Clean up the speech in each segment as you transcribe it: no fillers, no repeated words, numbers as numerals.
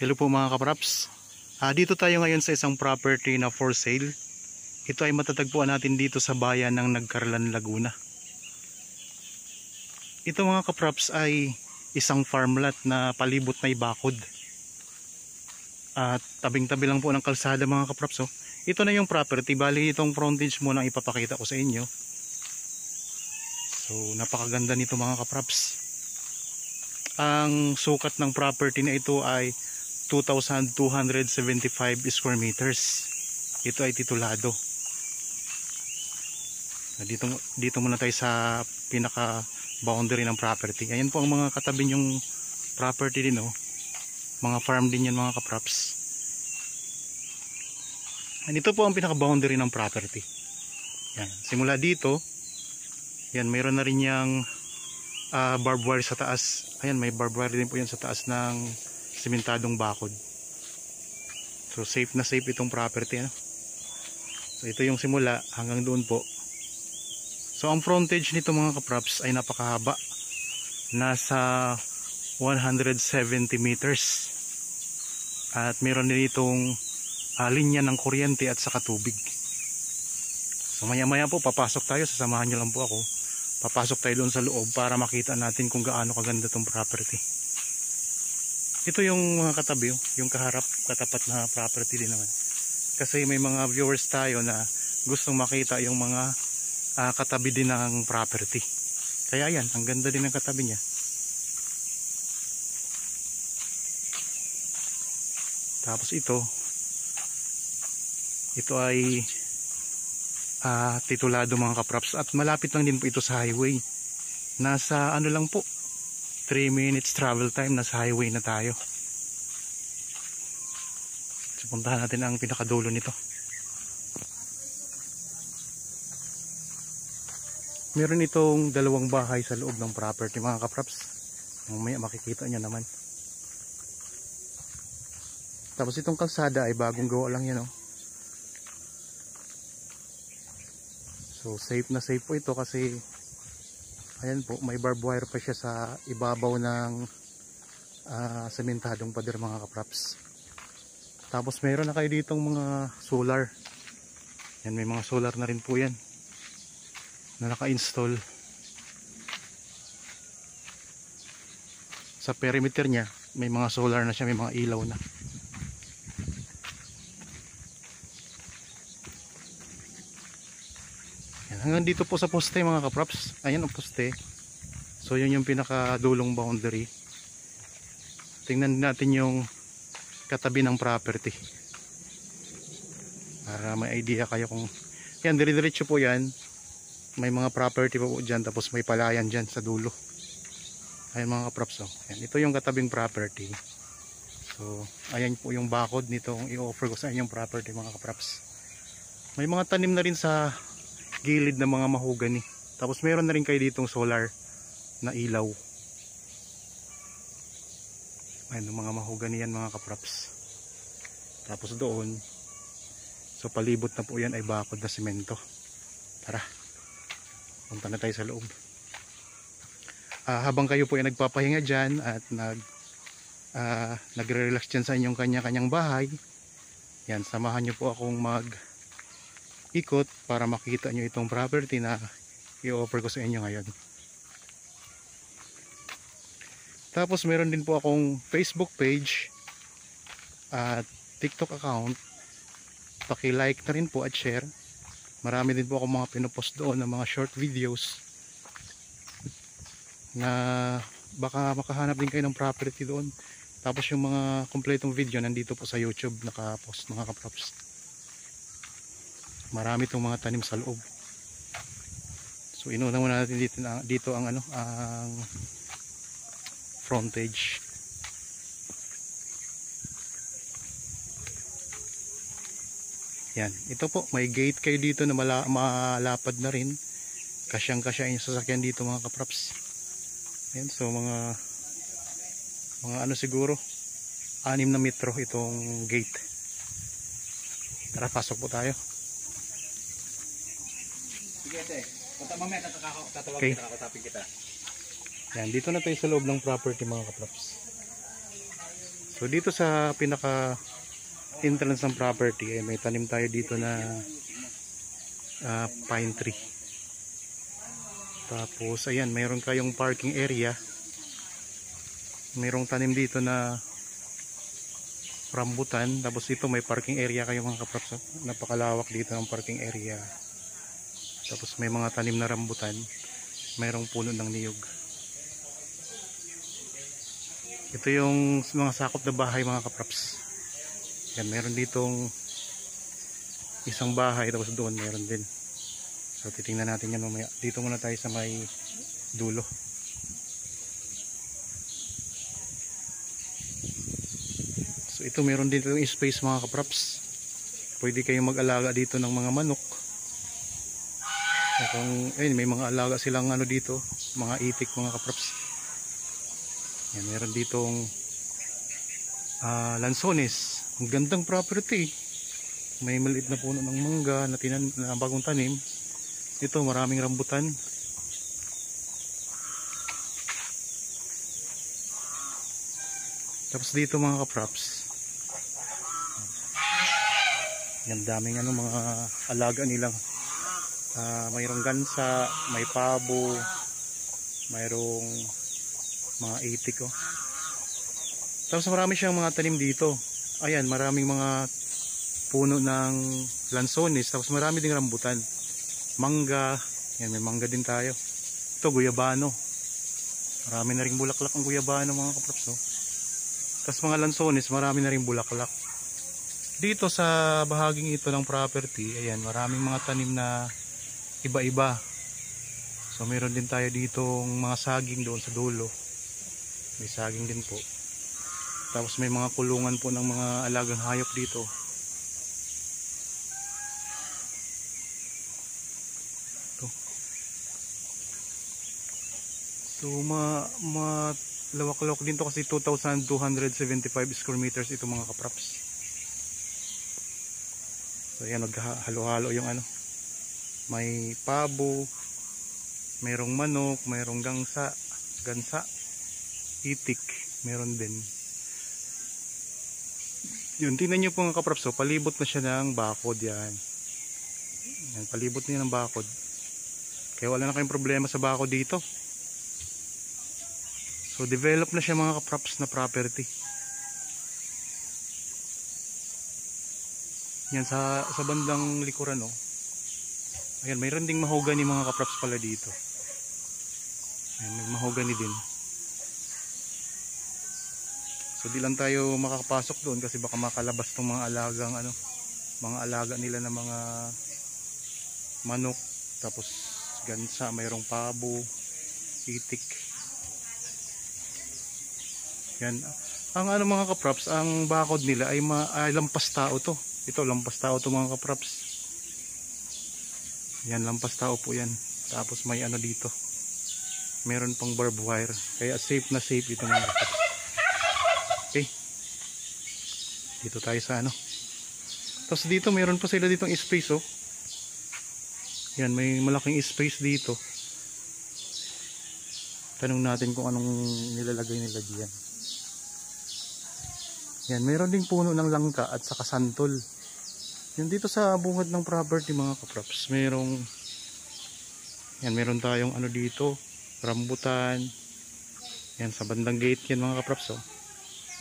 Hello po mga kapraps. Dito tayo ngayon sa isang property na for sale. Ito ay matatagpuan natin dito sa bayan ng Nagcarlan, Laguna. Ito mga kapraps ay isang farmland na palibot may bakod. At tabing-tabi lang po ng kalsada mga kapraps. Ito na yung property. Bali itong frontage muna ang ipapakita ko sa inyo. So napakaganda nito mga kapraps. Ang sukat ng property na ito ay 2,275 square meters. Ito ay titulado. Dito muna tayo sa pinaka boundary ng property. Ayan po ang mga katabi yung property din, mga farm din yan mga kapraps. And ito po ang pinaka boundary ng property. Yan. Simula dito, yan, mayroon na rin yung barbed wire sa taas. Ayan, may barbed wire din po yan sa taas ng simentadong bakod. So safe na safe itong property, So ito yung simula hanggang doon po. So ang frontage nito mga kapraps ay napakahaba. Nasa 170 meters. At meron din itong linya ng kuryente at saka tubig. So maya maya po papasok tayo, sasamahan nyo lang po ako. Papasok tayo doon sa loob para makita natin kung gaano kaganda itong property. Ito yung mga katabi, yung kaharap, katapat na property din naman. Kasi may mga viewers tayo na gustong makita yung mga katabi din ng property. Kaya yan, ang ganda din ng katabi niya. Tapos ito ay titulado mga kapraps. At malapit lang din po ito sa highway. Nasa ano lang po, 3 minutes travel time, nasa highway na tayo. So puntahan natin ang pinakadulo nito. Meron itong dalawang bahay sa loob ng property mga kapraps. Mamaya makikita nyo naman. Tapos itong kalsada ay bagong gawa lang yan. So safe na safe po ito kasi ayan po, may barbed wire pa siya sa ibabaw ng sementadong pader mga kapraps. Tapos mayroon na kayo ditong mga solar. Yan, may mga solar na rin po yan na naka-install. Sa perimeter niya may mga solar na siya, may mga ilaw na. Yan, hanggang dito po sa poste mga kapraps. Ayan ang poste. So yun yung pinakadulong boundary. Tingnan natin yung katabi ng property para may idea kayo kung yan, dire-diretso po yan. May mga property po dyan, tapos may palayan dyan sa dulo. Ayan mga kapraps. Ayan, ito yung katabing property. So ayan po yung bakod nito kung i-offer ko sa inyong property mga kapraps. May mga tanim na rin sa gilid ng mga mahogany. Tapos meron na rin kayo ditong solar na ilaw. Ayan, mga mahogany yan mga kapraps. Tapos doon, so palibot na po yan ay bakod na semento. Tara, punta na tayo sa loob. Habang kayo po ay nagpapahinga dyan at nagre-relax dyan sa inyong kanya-kanyang bahay, yan, samahan nyo po akong mag-ikot para makita nyo itong property na i-offer ko sa inyo ngayon. Tapos meron din po akong Facebook page at TikTok account. Paki-like na rin po at share. Marami din po akong mga pinopost doon ng mga short videos na baka makahanap din kayo ng property doon. Tapos yung mga kompletong video nandito po sa YouTube nakapost mga kaprops. Marami itong mga tanim sa loob. So inuuna muna natin dito ang ang frontage. Yan, ito po, may gate kayo dito na malapad na rin. Kasyang-kasya yung sasakyan dito mga kapraps. Yan, so mga ano siguro 6 na metro itong gate. Tara, pasok po tayo. Sige, punta mamaya, tatawag Okay. kita, kakutapin kita. Yan, dito na tayo sa loob ng property mga kaprops. So dito sa pinaka entrance ng property ay may tanim tayo dito na pine tree. Tapos ayan, mayroon kayong parking area. Mayroong tanim dito na rambutan. Tapos dito may parking area kayo mga kaprops. Napakalawak dito ng parking area. Tapos may mga tanim na rambutan. Mayroong puno ng niyog. Ito yung mga sakop na bahay mga kaprops. Yan, mayroon ditong isang bahay. Tapos doon mayroon din. So titingnan natin yan mamaya. Dito muna tayo sa may dulo. So ito meron din itong space mga kaprops. Pwede kayong mag-alaga dito ng mga manok. Kung ayun, may mga alaga silang ano dito, mga itik mga kaprops. Yan, meron ditong lansones. Ang gandang property. May maliit na puno ng mangga na bagong tanim. Ito maraming rambutan. Tapos dito mga kaprops, yan daming mga alaga nilang mayroong gansa, may pabo, mayroong mga itik oh. Tapos marami siyang mga tanim dito. Ayan, maraming mga puno ng lansones. Tapos marami ding rambutan, mangga. Yan, may mangga din tayo. Ito guyabano. Marami na ring bulaklak ang guyabano mga kaprops oh. Tapos mga lansones, marami na ring bulaklak. Dito sa bahaging ito ng property, ayan, maraming mga tanim na iba-iba. So meron din tayo ditong mga saging doon sa dulo. May saging din po. Tapos may mga kulungan po ng mga alagang hayop dito. Ito. So lawak-lawak din to kasi 2,275 square meters ito mga kaprops. So ayan, naghalo-halo yung may pabo, mayroong manok, mayroong gansa, itik, meron din. Yun, tingnan nyo po mga kaprops, so palibot na siya ng bakod yan. Yan, palibot niya ng bakod. Kaya wala na kayong problema sa bakod dito. So develop na siya mga kaprops na property. Yan sa bandang likuran oh. Ayan, mayroon ding mahogany mga kaprops pala dito. Ayan, may mahogany din. So di lang tayo makakapasok doon kasi baka makalabas tong mga alagang mga alaga nila na mga manok, tapos gansa, mayroong pabo, itik. Yan. Ang mga kaprops, ang bakod nila ay lampas tao to. Ito lampas tao to mga kaprops. Yan, lampas tao po yan. Tapos may dito. Meron pang barbed wire. Kaya safe na safe ito mga kaprops. Okay. Dito tayo sa Tapos dito meron pa sila ditong space oh. Yan, may malaking space dito. Tanong natin kung anong nilalagay nila diyan. Yan, meron ding puno ng langka at saka santol. Yan, dito sa bungad ng property mga kaprops, meron tayong dito, rambutan. Yan, sa bandang gate yan mga kaprops oh.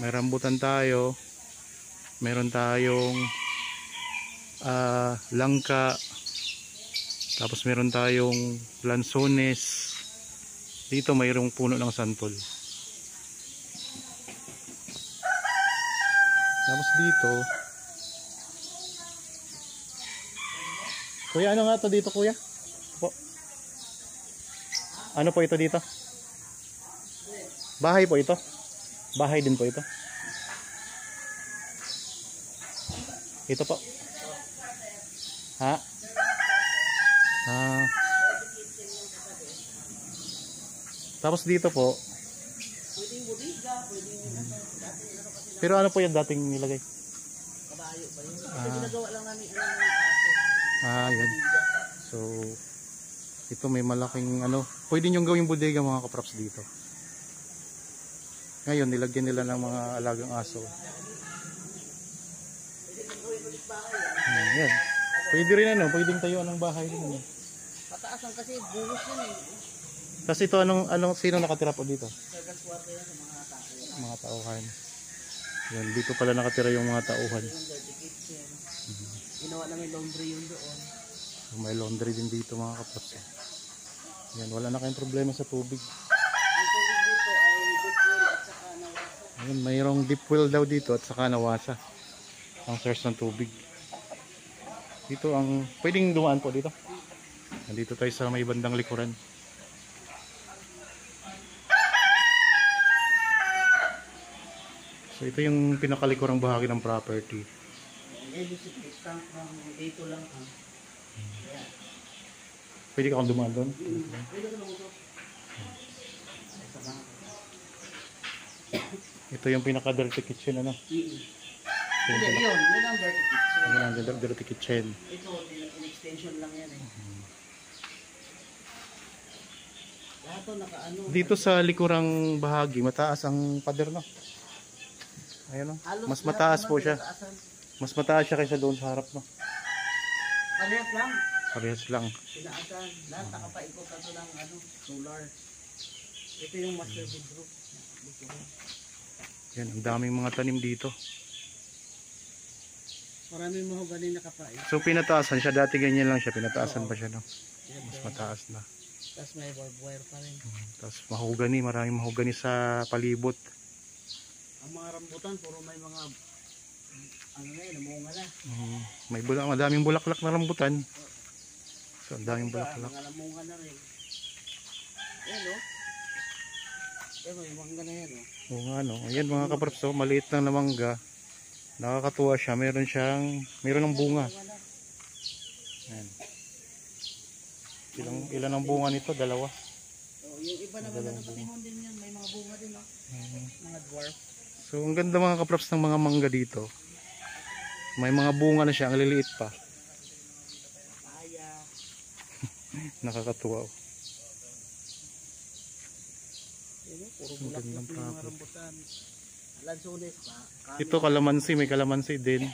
May rambutan tayo. Meron tayong langka. Tapos meron tayong lansones. Dito mayroong puno ng santol. Tapos dito, kuya, ano nga to dito kuya? Po. Ano po ito dito? Bahay po ito? Bahay din po ito? Ito po? Ha? Tapos dito po, pwedeng budiga, pero ano po yung dating nilagay? Kabayo ba yun? Kasi ginagawa lang namin yan. So ito may malaking pwede nyo gawing bodega mga kaprops dito. Ngayon, nilagyan nila ng mga alagang aso. Yan. Pwede rin ano, pwedeng tayuan ng bahay din ano. Pataasan kasi buhos yun eh. Kasi ito, sino nakatira po dito? Gagaswarte yan sa mga tao. Mga tauhan. Yan, dito pala nakatira yung mga tauhan. Yung dirty kitchen. Ginawa namin laundry yun doon. May laundry din dito mga kapaps. Yan, wala na kayong problema sa tubig. Ang tubig dito ay deep well at saka nawasa. Ayun, mayroong deep well daw dito at saka nawasa ang source ng tubig. Dito ang pwedeng dumaan po dito. Nandito tayo sa may bandang likuran. So ito yung pinakalikurang bahagi ng property. Electric tank ng dito lang ang. Pwede ka kang dumaan doon? Pwede ka lang ito. Ito yung pinaka-dirty kitchen ano? Hindi, yun ang dirty kitchen. Yun ang dirty kitchen. Ito, in-extension lang yan eh. Lahat to nakaano. Dito sa likurang bahagi, mataas ang pader no? Ayun no? Mas mataas po siya. Mas mataas siya kaysa doon sa harap no? Parehas lang. Parehas lang. Pinaasan. Lahat nakapaikot na ito ng solar. Ito yung master bedroom. Yan, ang daming mga tanim dito. Maraming mahogani nakapain. So pinataasan siya, dati ganyan lang siya, pinataasan pa siya no? Mas mataas na. Tapos may barbed wire pa rin. Tapos mahogani, maraming mahogani sa palibot. Ang mga rambutan, puro may mga ano na yun, namunga na. May madaming bulaklak na rambutan. So ang daming bulaklak. Mga namunga na rin. Ayan o. Ayan o, yung mangga na yan o. Oo nga no. Ayan mga kaparps, oh, maliit lang na mangga. Nakakatuwa siya, meron ng bunga. Ayan. Ilan ang bunga nito? Dalawa. So, yung iba naman na nakatimon din yan, may mga bunga din o. Mga dwarf. So ang ganda mga kaparps ng mga mangga dito. May mga bunga na siya, ang liliit pa. Papaya. Nakakatuwa. Oh. Yun o, puro bulaklak yung mga rambutan. Lansones pa. Ito kalamansi, may kalamansi din.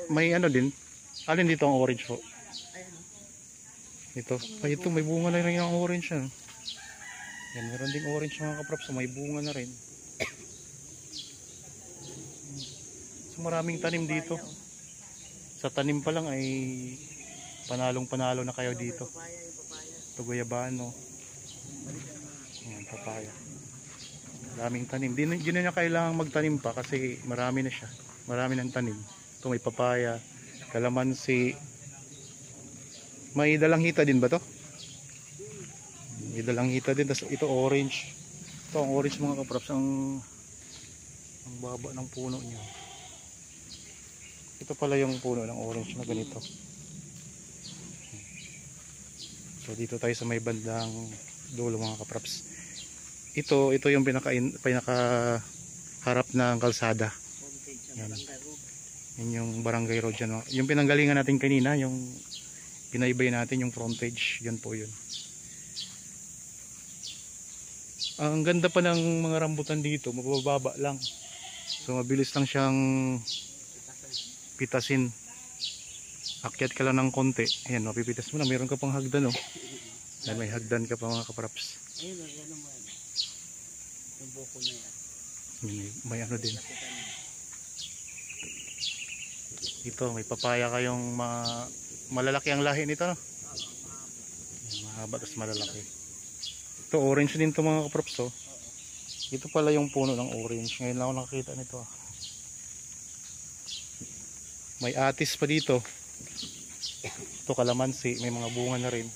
May ano din. Alin dito ang orange po? Ayan o. Ito. Ay ito, may bunga na rin ang orange yan. Yan, meron ding orange mga kaprops, may bunga na rin. So maraming tanim dito. Sa tanim pa lang ay panalong-panalo na kayo dito. Papaya, yung papaya. Ito guyabano. Ayan, papaya. Maraming tanim. Di na niya kailangang magtanim pa kasi marami na siya. Marami ng tanim. Ito may papaya, kalamansi. May dalanghita din ba to? May dalanghita din. Tapos ito orange. Ito ang orange mga kaprops. Ang baba ng puno niya. Ito pala yung puno ng orange na ganito. So dito tayo sa may bandang dulo mga kaprops. Ito yung pinaka harap ng kalsada. Yan. Yan yung barangay road dyan. Yung pinanggalingan natin kanina, yung pinaibay natin yung frontage, yan po yun. Ang ganda pa ng mga rambutan dito, mabababa lang. So mabilis lang siyang pitasin. Akyat ka lang ng konti. Ayan, mapipitas mo na. Meron ka pang hagdan oh. Yan, may hagdan ka pa mga kapraps. Ayun o, yan naman. Yung buko na yan. May ano din. Ito, may papaya kayong malalaki ang lahi nito no? Mahaba tapos malalaki. Ito, orange din ito mga kaprops oh. Ito pala yung puno ng orange. Ngayon lang ako nakakita nito ah. May atis pa dito. Ito kalamansi, may mga bunga na rin.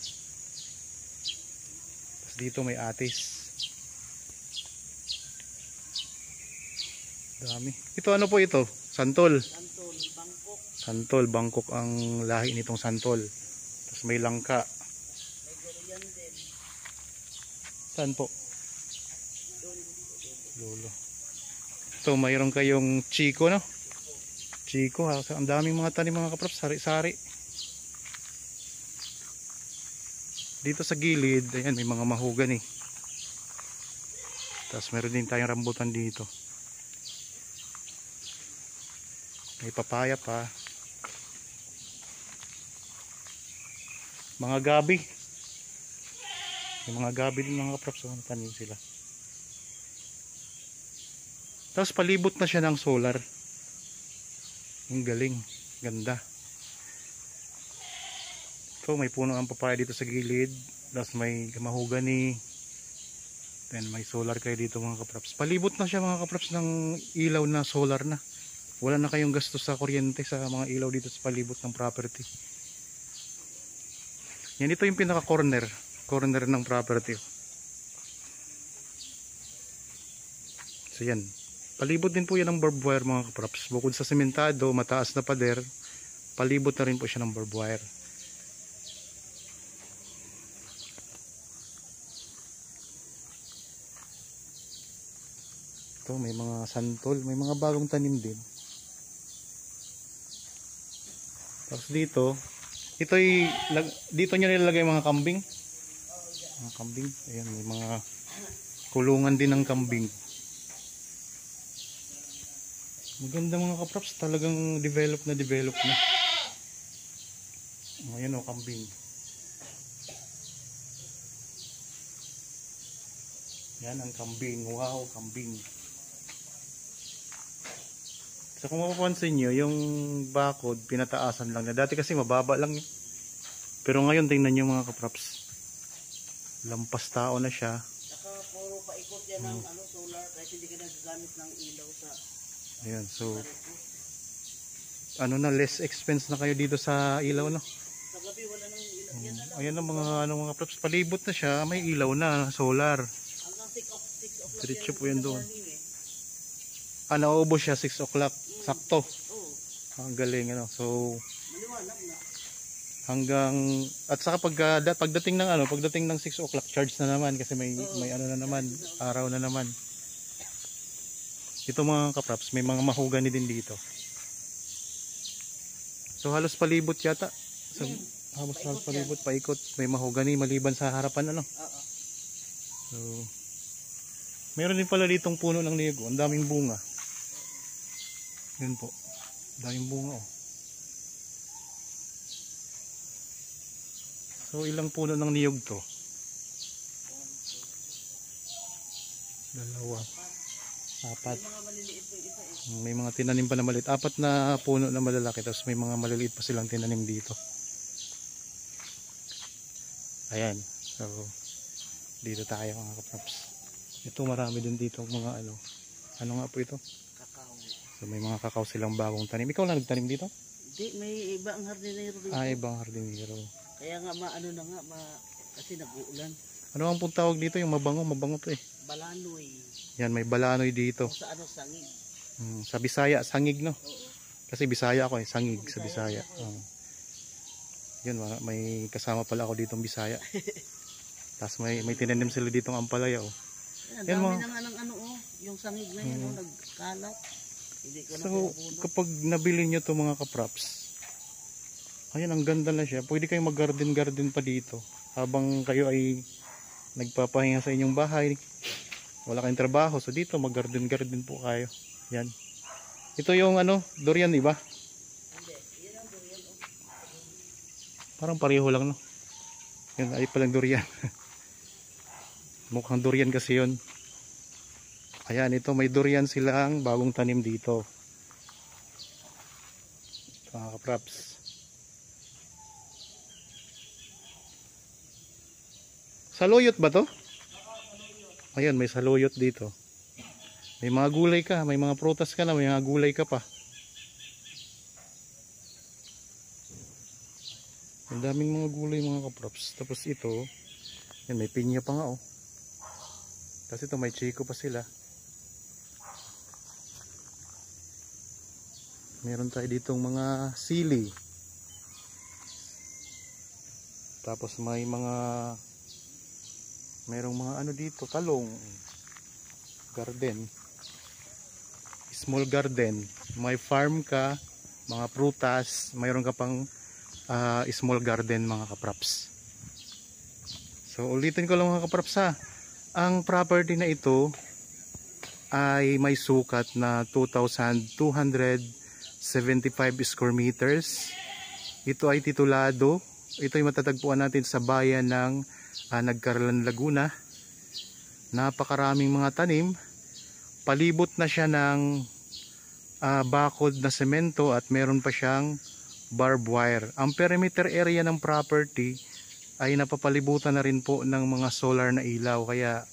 Tapos dito may atis. Dami. Ito ano po ito? Santol. Santol, Bangkok. Santol, Bangkok ang lahi nitong santol. Tapos may langka. May durian din. Saan po? Lolo. Ito, mayroon kayong chiko no? Chiko ha. Ang daming mga tanim mga kaprops. Sari-sari. Dito sa gilid, ayan, may mga mahogany. Tapos meron din tayong rambutan dito. May papaya pa. Mga gabi. May mga gabi din mga kaprops. So, tanim sila. Tapos palibot na siya ng solar. Ang galing. Ganda. So may puno ang papaya dito sa gilid. Tapos may mahogany. Then may solar kayo dito mga kaprops. Palibot na siya mga kaprops ng ilaw na solar na. Wala na kayong gastos sa kuryente sa mga ilaw dito sa palibot ng property. Yan, ito yung pinaka corner ng property. So yan. Palibot din po yan ng barbed wire mga kaprops. Bukod sa sementado, mataas na pader, palibot na rin po siya ng barbed wire. Ito, may mga santol, may mga bagong tanim din. Tapos dito nyo nilalagay mga kambing. Mga kambing, ayan, may mga kulungan din ng kambing. Maganda mga kaprops, talagang develop na. Ayan o, kambing. Yan ang kambing, wow, kambing. So kung mapapansin nyo, yung bakod, pinataasan lang na. Dati kasi mababa lang yun. Pero ngayon, tingnan nyo mga kaprops. Lampas tao na siya. Saka puro paikot yan ng solar, kahit hindi ka nagagamit ng ilaw sa... Ayan, so less expense na kayo dito sa ilaw, no? Sa gabi wala nang ilaw yan na lang. Ayan ang mga props, palibot na siya, may ilaw na, solar. Hanggang 6 o'clock Diretso po yan doon. eh. Naubos siya 6 o'clock, sakto. Oo. Ang galing, ano. So Maliwanag na. hanggang, at saka pagdating ng 6 o'clock, charge na naman kasi may na naman, araw na naman. Ito mga kaprops, may mga mahogany din dito. So halos palibot yata. So, halos palibot, paikot. May mahogany maliban sa harapan, ano. Oo. So meron din pala ditong puno ng niyog. Ang daming bunga. Yun po. Daming bunga, oh. So ilang puno ng niyog to? 2, 4. Mga maliliit po yung isa eh. May mga tinanim pa na maliit. 4 na puno na malalaki. Tapos may mga maliliit pa silang tinanim dito. Ayan. So dito tayo mga kaprops. Ito marami din dito mga ano. Ano nga po ito? Kakao. So may mga kakao silang bagong tanim. Ikaw lang nagtanim dito? Hindi, may ibang hardinero dito. Ibang hardinero. Kaya nga kasi nag-uulan. Ano ang pong tawag dito? Yung mabango to eh. Balanoy. Yan, may balanoy dito. O sa sangig. Sa Bisaya, sangig, no? Oo. Kasi Bisaya ako eh, sangig sa Bisaya. Yun, may kasama pala ako ditong Bisaya. Tapos may tinanim sila ditong ampalaya, oh. Yan, dami na nga ng yung sangig na yan, nagkalat. Hindi ko na So, pinapuno. kapag nabili nyo to mga kaprops, ayan, ang ganda na siya. Pwede kayong mag-garden pa dito. Habang kayo ay nagpapahinga sa inyong bahay, wala kayong trabaho. So dito, mag-garden po kayo. Yan. Ito yung durian, di ba? Hindi, yan ang durian. Parang pareho lang, no? Yan, ay palang durian. Mukhang durian kasi yun. Ayan, ito may durian silang bagong tanim dito. Ito, mga kaprops. Saluyot ba to? Ayan, may saluyot dito. May mga gulay ka, may mga prutas ka na, may mga gulay ka pa. Ang daming mga gulay mga kaprops. Tapos ito, yan, may pinya pa nga, oh. Tapos ito, may chiko pa sila. Meron tayo ditong mga sili. Tapos merong mga dito, talong. Garden. Small garden. May farm ka, mga prutas, mayroon ka pang small garden mga kaprops. So ulitin ko lang mga kaprops ha. Ang property na ito ay may sukat na 2,275 square meters. Ito ay titulado. Ito ay matatagpuan natin sa bayan ng Nagcarlan, Laguna. Napakaraming mga tanim. Palibot na siya ng bakod na semento at meron pa siyang barbed wire. Ang perimeter area ng property ay napapalibutan na rin po ng mga solar na ilaw, kaya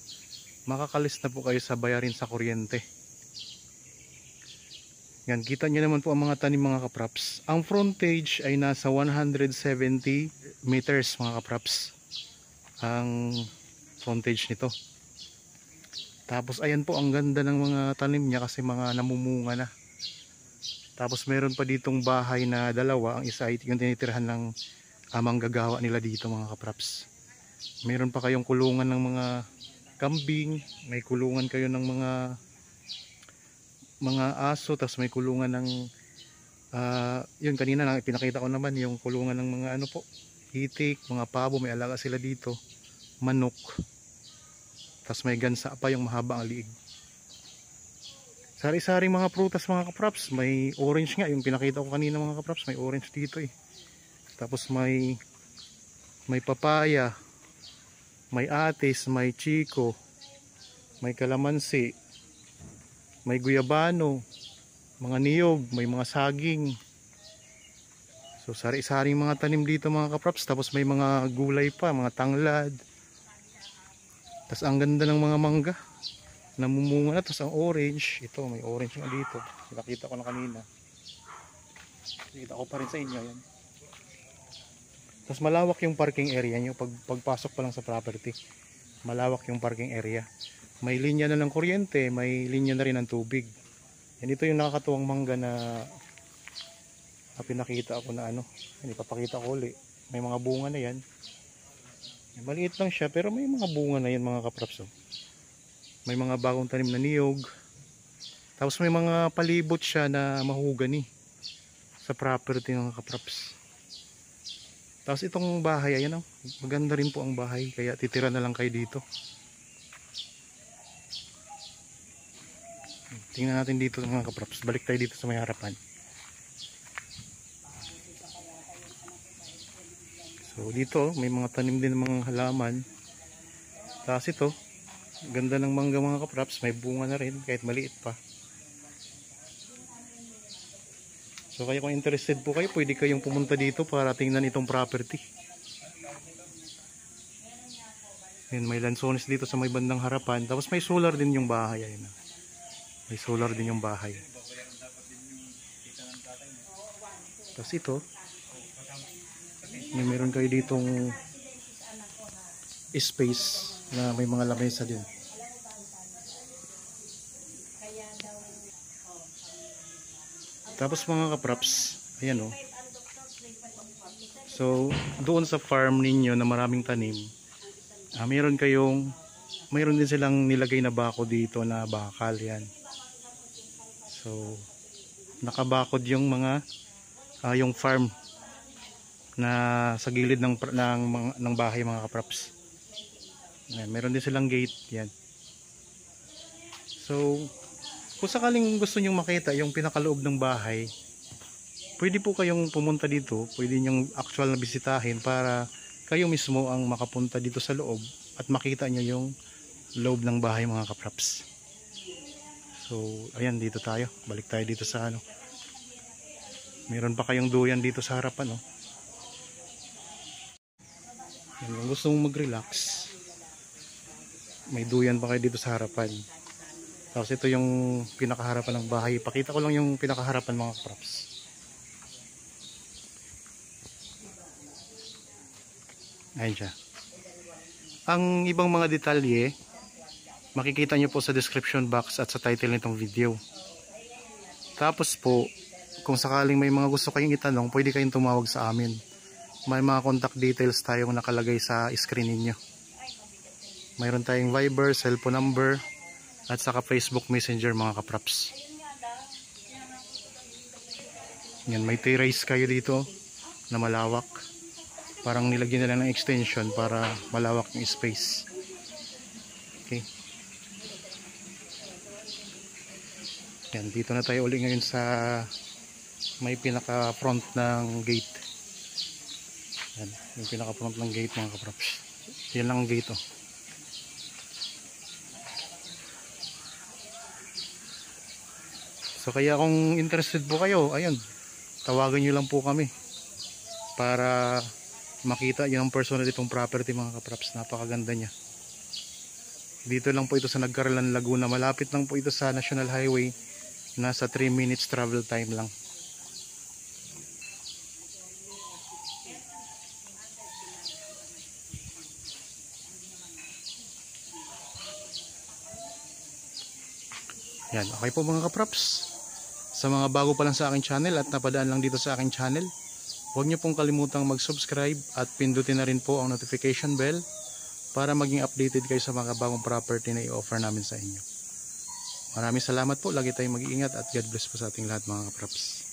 makakalis na po kayo sa bayarin sa kuryente. Yan, kita nyo naman po ang mga tanim mga kapraps. Ang frontage ay nasa 170 meters mga kapraps. Ang frontage nito. Tapos ayan po, ang ganda ng mga tanim niya kasi mga namumunga na. Tapos meron pa ditong bahay na dalawa. Ang isa ay yung tinitirhan ng manggagawa nila dito mga kapraps. Meron pa kayong kulungan ng mga kambing, may kulungan kayo ng mga aso, tapos may kulungan ng yun kanina na pinakita ko naman yung kulungan ng mga ano po, hitik, mga pabo, may alaga sila dito, manok, tapos may gansa pa yung mahaba ang liig. Sari-saring mga prutas mga kapraps, may orange nga yung pinakita ko kanina mga kapraps, may orange dito eh. Tapos may papaya, may atis, may chiko, may kalamansi, may guyabano, mga niyog, may mga saging. So sari-saring mga tanim dito mga kapraps. Tapos may mga gulay pa, mga tanglad. Tapos ang ganda ng mga mangga, namumunga na. Tapos ang orange, ito may orange nga dito, nakita ko na kanina, nakita ko pa rin sa inyo yan. Tapos malawak yung parking area nyo. Pagpasok pa lang sa property, malawak yung parking area. May linya na ng kuryente, may linya na rin ng tubig. Yan, ito yung nakakatuwang mangga na pinakita ako na ano. Yan, ipapakita ko ulit. May mga bunga na yan. Maliit lang siya pero may mga bunga na yan mga kapraps. May mga bagong tanim na niyog. Tapos may mga palibot siya na mahugani sa property ng kapraps. Tapos itong bahay, ayan, maganda rin po ang bahay, kaya titira na lang kayo dito. Tingnan natin dito mga kapraps, balik tayo dito sa may harapan. So dito may mga tanim din ng mga halaman. Tapos ito, ganda ng mangga mga kapraps, may bunga na rin kahit maliit pa. So kaya kung interested po kayo, pwede kayong pumunta dito para tingnan itong property. Ayan, may lansones dito sa may bandang harapan. Tapos may solar din yung bahay. Ayan, may solar din yung bahay. Tapos ito, meron kayo ditong space na may mga lamesa din. Tapos mga kapraps, ayan o. So, doon sa farm ninyo na maraming tanim, mayroon din silang nilagay na bako dito na bakal yan. So, nakabakod yung yung farm na sa gilid ng bahay mga kapraps. Ayan, meron din silang gate yan. So, kung sakaling gusto nyong makita yung pinakaloob ng bahay, pwede po kayong pumunta dito, pwede nyong actual na bisitahin para kayo mismo ang makapunta dito sa loob at makita nyo yung loob ng bahay mga kapraps. So ayan, dito tayo, balik tayo dito sa ano, meron pa kayong duyan dito sa harapan, no? Kung gusto mong mag-relax, may duyan pa kayo dito sa harapan. Tapos ito yung pinakaharapan ng bahay. Pakita ko lang yung pinakaharapan mga kapraps. Ayan siya. Ang ibang mga detalye, makikita nyo po sa description box at sa title nitong video. Tapos po, kung sakaling may mga gusto kayong itanong, pwede kayong tumawag sa amin. May mga contact details tayong nakalagay sa screen ninyo. Mayroon tayong Viber, cellphone number, at saka Facebook Messenger mga kapraps. Yan, may terrace kayo dito na malawak. Parang nilagyan nila ng extension para malawak yung space. Okay. Yan, dito na tayo uli ngayon sa may pinaka front ng gate. Yan, yung pinaka front ng gate mga kaprops. Yan lang ang gate oh. So kaya kung interested po kayo, ayun, tawagan nyo lang po kami para makita yung personal itong property mga kaprops. Napakaganda niya. Dito lang po ito sa Nagcarlan, Laguna. Malapit lang po ito sa National Highway. Nasa 3 minutes travel time lang. Yan, okay po mga kaprops. Sa mga bago pa lang sa aking channel at napadaan lang dito sa aking channel, huwag niyo pong kalimutang mag-subscribe at pindutin na rin po ang notification bell para maging updated kayo sa mga bagong property na i-offer namin sa inyo. Maraming salamat po. Lagi tayong mag-iingat at God bless po sa ating lahat mga kaprops.